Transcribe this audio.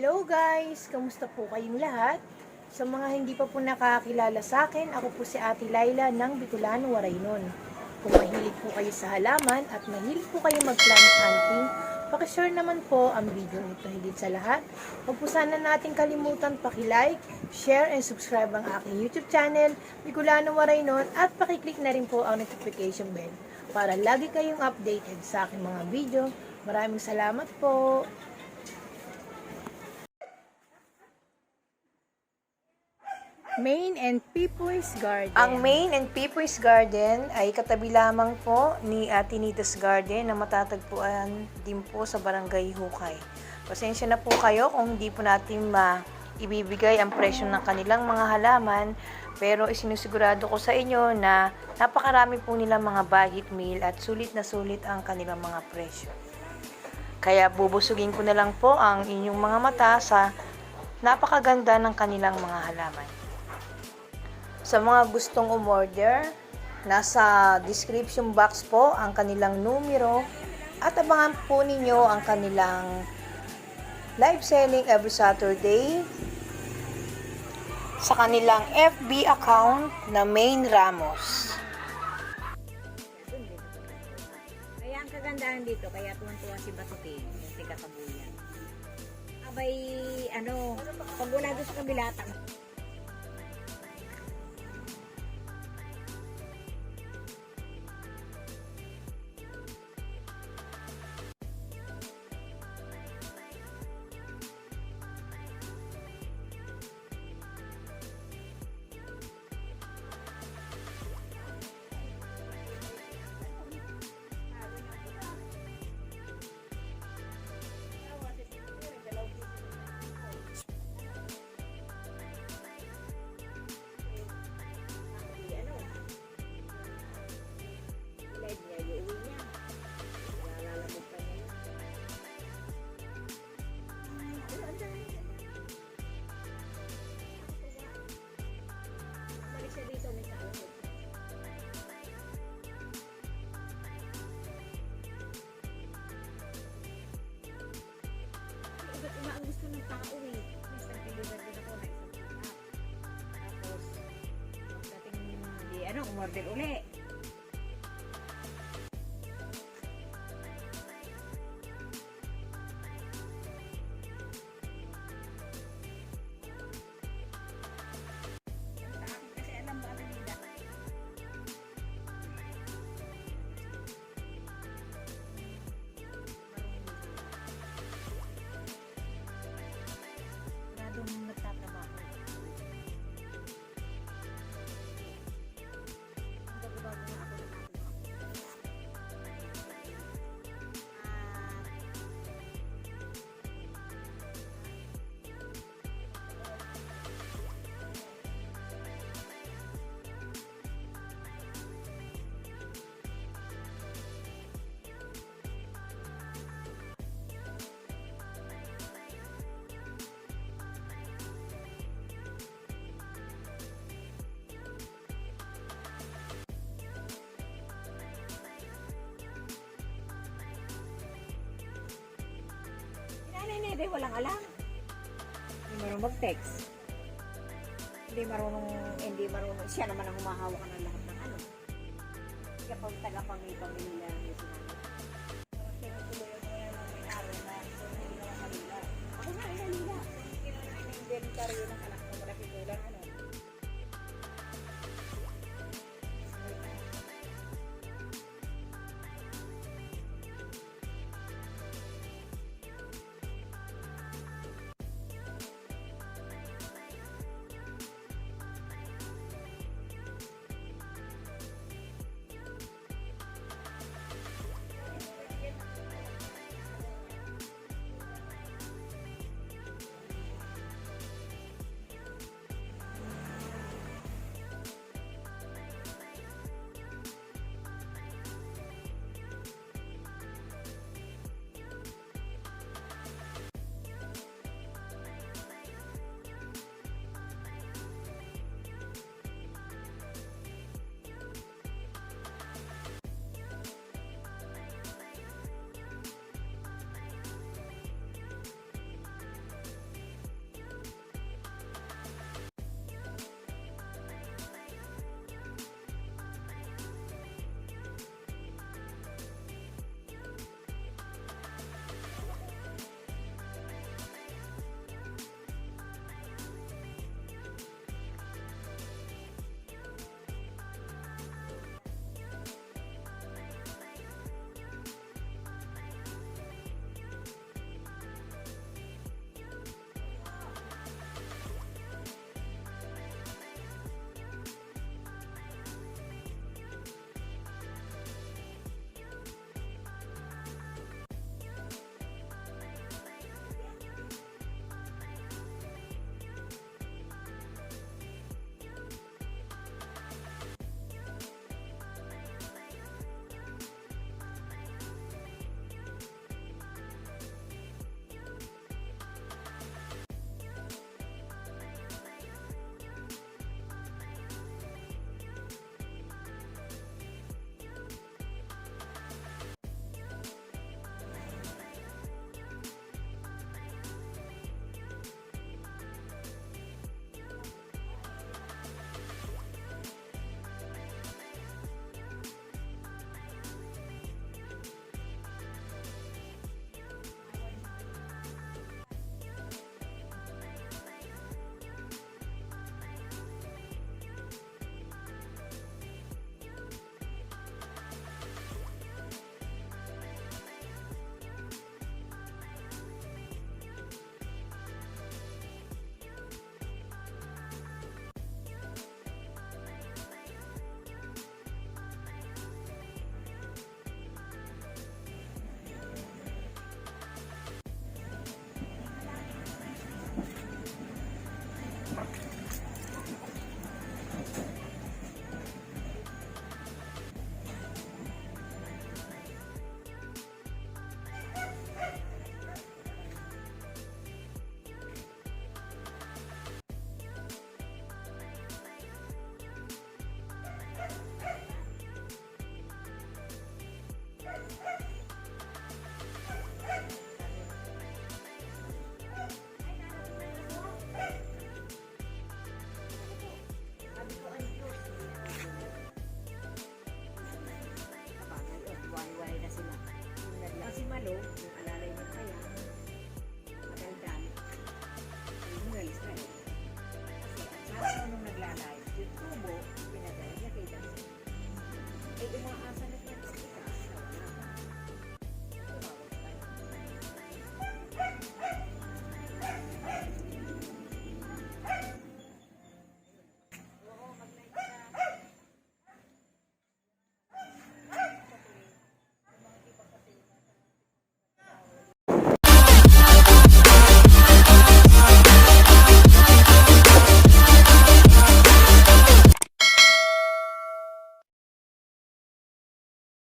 Hello guys! Kamusta po kayong lahat? Sa mga hindi pa po nakakilala sa akin, ako po si Ate Laila ng Bicolano, Waraynon. Kung mahilig po kayo sa halaman at mahilig po kayo mag-plant hunting, pakishare naman po ang video nito. Higit sa lahat, huwag po sana natin kalimutan paki-like, share, and subscribe ang aking YouTube channel, Bicolano, Waraynon, at paki-click na rin po ang notification bell para lagi kayong updated sa aking mga video. Maraming salamat po! Main and Pipoy's Garden. Ang Main and Pipoy's Garden ay katabi lamang po ni Atinitas Garden na matatagpuan din po sa Barangay Hukay. Pasensya na po kayo kung hindi po natin ibibigay ang presyo ng kanilang mga halaman, pero isinusigurado ko sa inyo na napakarami po nilang mga budget meal at sulit na sulit ang kanilang mga presyo. Kaya bubusugin ko na lang po ang inyong mga mata sa napakaganda ng kanilang mga halaman. Sa mga gustong umorder, nasa description box po ang kanilang numero at abangan po ninyo ang kanilang live selling every Saturday sa kanilang FB account na Main Ramos. Kaya ang kagandahan dito, kaya tuwan-tuwa si Batutin, yung tigatabuyan. Abay, pag wala doon sa kabila, ang gusto ng tao eh. Mas nag-deliver din ako na isang pick-up. Tapos, pagdating umorder uli. Sa akin kasi alam ba ang nila. Maradong nagtatrabaho. Ang bago-bago na ako nagtatrabaho. Hindi, walang alam. Hindi marunong mag-text. Hindi marunong. Siya naman ang humahawak ng lahat ng ano. Kapag tagapamilya niya sinabi. Sinutuloy mo yan ng may-ari na hindi naman kanila. Ako nga, kanila. Inventaryo ng anak ko, malaki tulang.